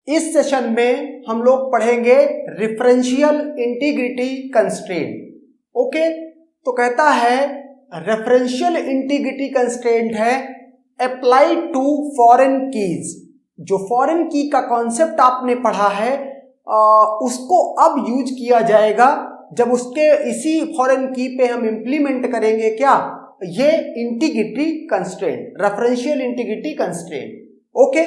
इस सेशन में हम लोग पढ़ेंगे रेफरेंशियल इंटीग्रिटी कंस्ट्रेंट। ओके, तो कहता है रेफरेंशियल इंटीग्रिटी कंस्ट्रेंट है अप्लाई टू फॉरेन कीज। जो फॉरेन की का कॉन्सेप्ट आपने पढ़ा है उसको अब यूज किया जाएगा जब उसके इसी फॉरेन की पे हम इंप्लीमेंट करेंगे क्या, ये integrity constraint, referential integrity constraint. Okay,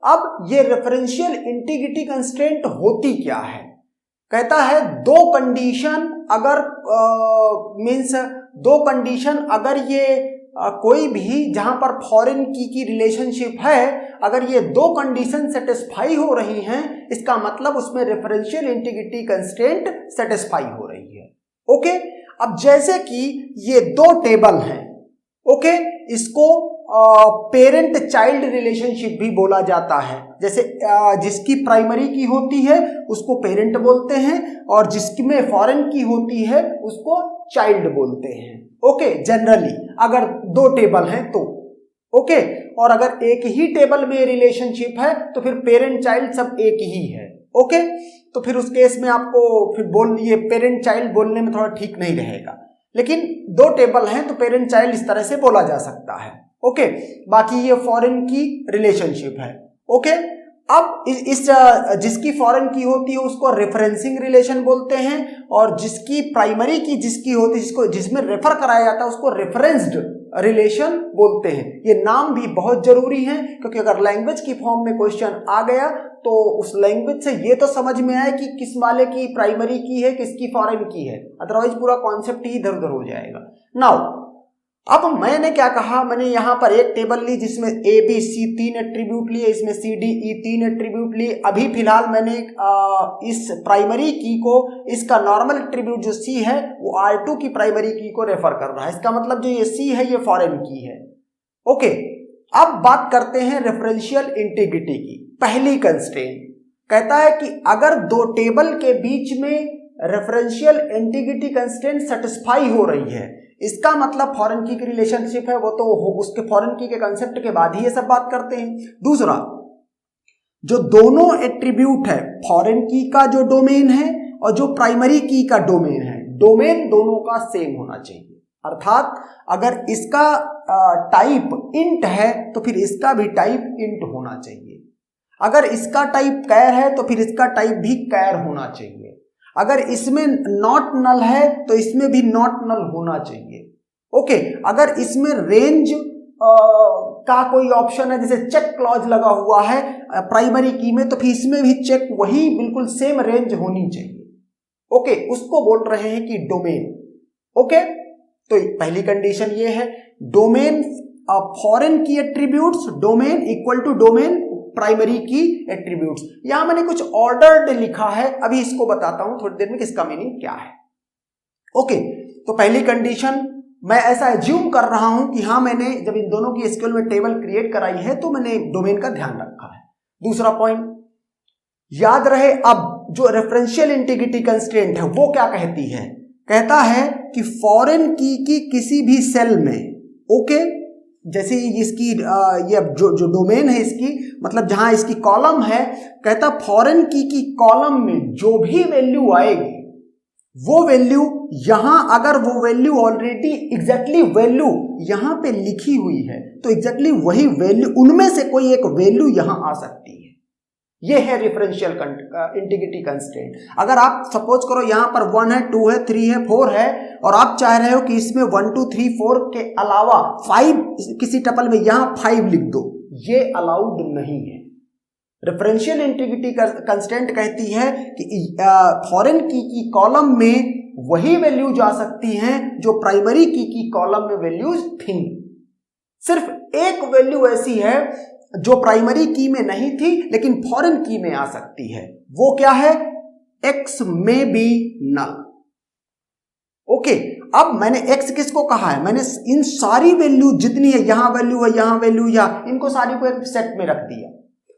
अब ये रेफरेंशियल इंटीग्रिटी कंस्ट्रेंट होती क्या है? कहता है दो कंडीशन अगर दो कंडीशन अगर ये कोई भी जहां पर फॉरेन की रिलेशनशिप है, अगर ये दो कंडीशन सेटिस्फाई हो रही हैं, इसका मतलब उसमें रेफरेंशियल इंटीग्रिटी कंस्ट्रेंट सेटिस्फाई हो रही है। ओके, अब जैसे कि ये दो टेबल हैं, ओके, इसको पेरेंट चाइल्ड रिलेशनशिप भी बोला जाता है। जैसे जिसकी प्राइमरी की होती है उसको पेरेंट बोलते हैं और जिसमें फॉरेन की होती है उसको चाइल्ड बोलते हैं। ओके, जनरली अगर दो टेबल हैं तो ओके, और अगर एक ही टेबल में रिलेशनशिप है तो फिर पेरेंट चाइल्ड सब एक ही है। ओके, तो फिर उस केस में आपको फिर ये पेरेंट चाइल्ड बोलने में थोड़ा ठीक नहीं रहेगा, लेकिन दो टेबल हैं तो पेरेंट चाइल्ड इस तरह से बोला जा सकता है। ओके, बाकी ये फॉरेन की रिलेशनशिप है। ओके, अब इस जिसकी फॉरेन की होती है उसको रेफरेंसिंग रिलेशन बोलते हैं, और जिसकी प्राइमरी की जिसकी होती है जिसमें रेफर कराया जाता है उसको रेफरेंस्ड रिलेशन बोलते हैं। ये नाम भी बहुत जरूरी है क्योंकि अगर लैंग्वेज की फॉर्म में क्वेश्चन आ गया तो उस लैंग्वेज से ये तो समझ में आए कि किस वाले की प्राइमरी की है किसकी फॉरेन की है, अदरवाइज पूरा कॉन्सेप्ट ही इधर उधर हो जाएगा। नाउ अब मैंने क्या कहा, मैंने यहां पर एक टेबल ली जिसमें ए बी सी 3 एट्रीब्यूट लिए, इसमें सी डी ई 3 एट्रीब्यूट लिए। अभी फिलहाल मैंने इस प्राइमरी की को, इसका नॉर्मल एट्रीब्यूट जो सी है वो R2 की प्राइमरी की को रेफर कर रहा है। इसका मतलब जो ये सी है ये फॉरेन की है। ओके, अब बात करते हैं रेफरेंशियल इंटीग्रिटी की। पहली कंस्ट्रेंट कहता है कि अगर दो टेबल के बीच में रेफरेंशियल इंटीग्रिटी कंस्ट्रेंट सेटिस्फाई हो रही है, इसका मतलब फॉरेन की रिलेशनशिप है, वो तो उसके फॉरेन की के कंसेप्ट के बाद ही ये सब बात करते हैं। दूसरा, जो दोनों एट्रीब्यूट है, फॉरेन की का जो डोमेन है और जो प्राइमरी की का डोमेन है, डोमेन दोनों का सेम होना चाहिए। अर्थात अगर इसका टाइप इंट है तो फिर इसका भी टाइप इंट होना चाहिए। अगर इसका टाइप कैर है तो फिर इसका टाइप भी कैर होना चाहिए। अगर इसमें नॉट नल है तो इसमें भी नॉट नल होना चाहिए। ओके, अगर इसमें रेंज का कोई ऑप्शन है, जैसे चेक क्लॉज लगा हुआ है प्राइमरी की में, तो फिर इसमें भी चेक वही बिल्कुल सेम रेंज होनी चाहिए। ओके, उसको बोल रहे हैं कि डोमेन। ओके, तो पहली कंडीशन ये है, domain foreign key attributes, domain equal to domain primary key attributes. यहां मैंने कुछ ऑर्डर्ड लिखा है, अभी इसको बताता हूं थोड़ी देर में किसका मीनिंग क्या है। ओके, तो पहली कंडीशन मैं ऐसा एज्यूम कर रहा हूं कि हाँ, मैंने जब इन दोनों की एसक्यूएल में टेबल क्रिएट कराई है तो मैंने डोमेन का ध्यान रखा है। दूसरा पॉइंट याद रहे, अब जो रेफरेंशियल इंटीग्रिटी कंस्ट्रेंट है वो क्या कहती है? कहता है कि फॉरेन की किसी भी सेल में, ओके, जैसे इसकी ये जो डोमेन है इसकी, मतलब जहां इसकी कॉलम है, कहता फॉरेन की कॉलम में जो भी वैल्यू आएगी वो वैल्यू यहां, अगर वो वैल्यू ऑलरेडी एग्जैक्टली वैल्यू यहां पे लिखी हुई है तो एग्जैक्टली वही वैल्यू, उनमें से कोई एक वैल्यू यहां आ सकती है। ये है रेफरेंशियल इंटीग्रिटी कंस्ट्रेंट। अगर आप सपोज करो यहां पर 1 है, 2 है, 3 है, 4 है और आप चाह रहे हो कि इसमें 1 2 3 4 के अलावा 5 किसी टपल में यहां 5 लिख दो, ये अलाउड नहीं है। रेफरेंशियल इंटीग्रिटी कंस्ट्रेंट कहती है कि फॉरेन की कॉलम में वही वैल्यू जा सकती हैं जो प्राइमरी की कॉलम में वैल्यूज थी। सिर्फ एक वैल्यू ऐसी है जो प्राइमरी की में नहीं थी लेकिन फॉरेन की में आ सकती है, वो क्या है? x में बी नल। ओके, अब मैंने x किसको कहा है? मैंने इन सारी वैल्यू जितनी है, यहां वैल्यू है, यहां वैल्यू, यहां, इनको सारी को एक सेट में रख दिया।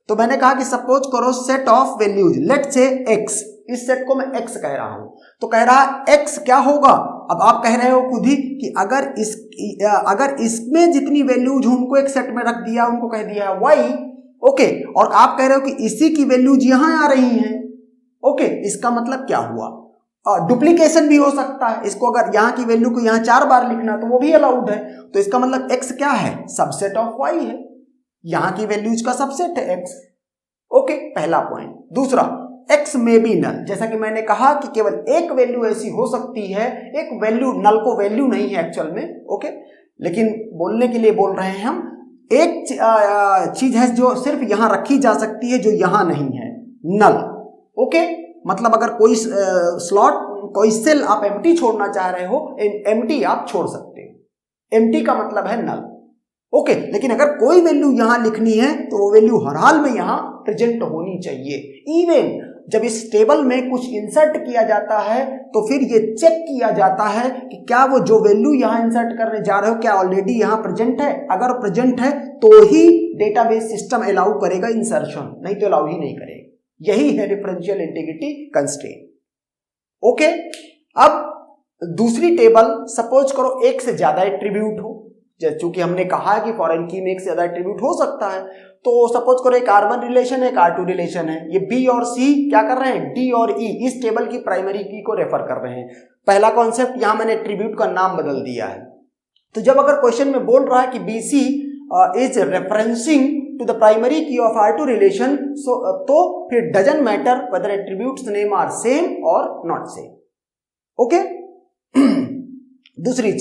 तो मैंने कहा कि सपोज करो set of values, let's say x, इस सेट को मैं x कह रहा हूं, तो कह रहा x क्या होगा? अब आप कह रहे हो खुद ही कि अगर इसमें जितनी वैल्यूज हो उनको एक सेट में रख दिया, उनको कह दिया है y, ओके, और आप कह रहे हो कि इसी की वैल्यूज यहां आ रही हैं। ओके, इसका मतलब क्या हुआ, डुप्लीकेशन भी हो सकता है। इसको अगर यहाँ की वैल्यू को यहाँ 4 बार लिखना तो वो भी अलाउड है। तो इसका मतलब x क्या है, सबसेट ऑफ y है, यहाँ की वैल्यूज का सबसेट है x। ओके, पहला पॉइंट। दूसरा, x में भी नल, जैसा कि मैंने कहा कि केवल एक वैल्यू ऐसी हो सकती है, एक वैल्यू, नल को वैल्यू नहीं है एक्चुअल में, ओके, लेकिन बोलने के लिए बोल रहे हैं हम। एक चीज है जो सिर्फ यहां रखी जा सकती है जो यहां नहीं है, नल। ओके, मतलब अगर कोई स्लॉट, कोई सेल आप एम्प्टी छोड़ना चाह रहे हो, एम्प्टी आप छोड़ सकते हो। एम्प्टी का मतलब है नल। ओके, लेकिन अगर कोई वैल्यू यहां लिखनी है तो वो वैल्यू हर हाल में यहां प्रेजेंट होनी चाहिए। इवन जब इस टेबल में कुछ इंसर्ट किया जाता है तो फिर ये चेक किया जाता है कि क्या वो जो वैल्यू यहां इंसर्ट करने जा रहे हो क्या ऑलरेडी यहां प्रेजेंट है। अगर प्रेजेंट है तो ही डेटाबेस सिस्टम अलाउ करेगा इंसर्शन, नहीं तो अलाउ ही नहीं करेगा। यही है डिफरेंशियल इंटीग्रिटी कंस्ट्रेंट। ओके, अब दूसरी टेबल, सपोज करो एक से ज्यादा एट्रीब्यूट हो, चूंकि हमने कहा है कि फॉरेन की में एक से ज्यादा एट्रीब्यूट हो सकता है, तो सपोज करो एक R1 रिलेशन है, एक R2 रिलेशन है, ये B और C क्या कर रहे हैं, D और E इस टेबल की प्राइमरी की को रेफर कर रहे हैं। पहला कॉन्सेप्ट, यहां मैंने एट्रीब्यूट का नाम बदल दिया है। तो जब अगर क्वेश्चन में बोल रहा है कि BC is referencing to the primary key of R2 relation, तो फिर doesn't matter whether attributes name are same और नॉट सेम। ओके, दूसरी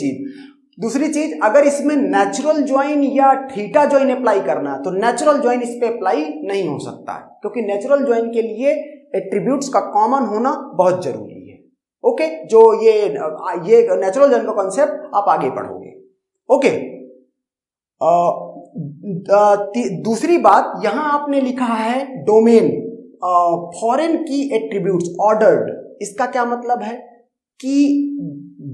चीज, अगर इसमें नेचुरल ज्वाइन या थीटा ज्वाइन अप्लाई करना है तो नेचुरल ज्वाइन इस पे अप्लाई नहीं हो सकता है, क्योंकि नेचुरल ज्वाइन के लिए एट्रीब्यूट्स का कॉमन होना बहुत जरूरी है। ओके, जो ये नेचुरल ज्वाइन का कॉन्सेप्ट आप आगे पढ़ोगे। ओके, दूसरी बात, यहां आपने लिखा है domain foreign key attributes ordered. इसका क्या मतलब है कि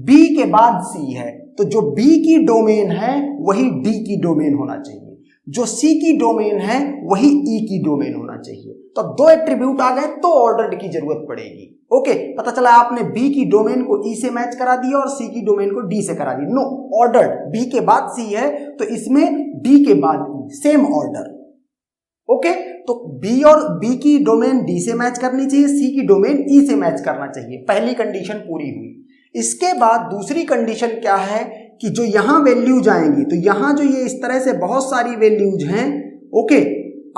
B के बाद C है, तो जो B की डोमेन है वही D की डोमेन होना चाहिए, जो C की डोमेन है वही E की डोमेन होना चाहिए। तो अब 2 एट्रीब्यूट आ गए तो ऑर्डर्ड की जरूरत पड़ेगी। ओके, पता चला आपने B की डोमेन को E से मैच करा दिया और C की डोमेन को D से करा दी। नो, ऑर्डर्ड, B के बाद C है तो इसमें D के बाद E, सेम ऑर्डर। ओके, तो B और B की डोमेन D से मैच करनी चाहिए, C की डोमेन E से मैच करना चाहिए। पहली कंडीशन पूरी हुई। इसके बाद दूसरी कंडीशन क्या है कि जो यहां वैल्यूज आएंगी, तो यहां जो ये इस तरह से बहुत सारी वैल्यूज हैं, ओके,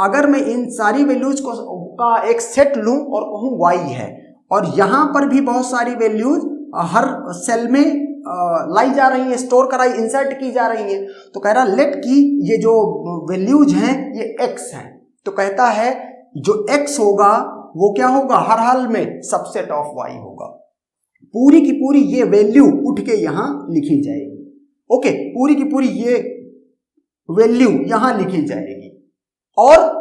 अगर मैं इन सारी वैल्यूज का एक सेट लूं और कहूं y है, और यहां पर भी बहुत सारी वैल्यूज हर सेल में लाई जा रही है, स्टोर कराई, इंसर्ट की जा रही है, तो कह रहा लेट की ये जो वैल्यूज हैं ये x हैं, तो कहता है जो x होगा वो क्या होगा, हर हाल में सबसेट ऑफ y होगा। पूरी की पूरी ये वैल्यू उठ के यहां लिखी जाएगी। ओके, पूरी की पूरी ये वैल्यू यहां लिखी जाएगी और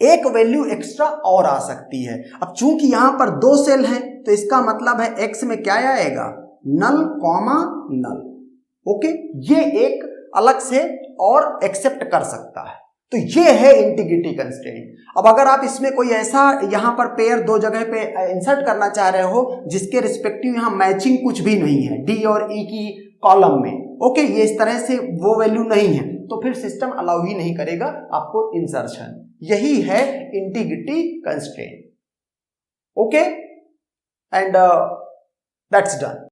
एक वैल्यू एक्स्ट्रा और आ सकती है। अब चूंकि यहां पर 2 सेल हैं तो इसका मतलब है x में क्या आएगा, नल कॉमा नल। ओके, ये एक अलग से और एक्सेप्ट कर सकता है। तो ये है इंटीग्रिटी कंस्ट्रेंट। अब अगर आप इसमें कोई ऐसा यहां पर पेयर 2 जगह पे इंसर्ट करना चाह रहे हो जिसके रिस्पेक्टिव यहां मैचिंग कुछ भी नहीं है D और E की कॉलम में, ओके, ये इस तरह से वो वैल्यू नहीं है, तो फिर सिस्टम अलाउ ही नहीं करेगा आपको इंसर्शन। यही है integrity constraint. Okay, and that's done.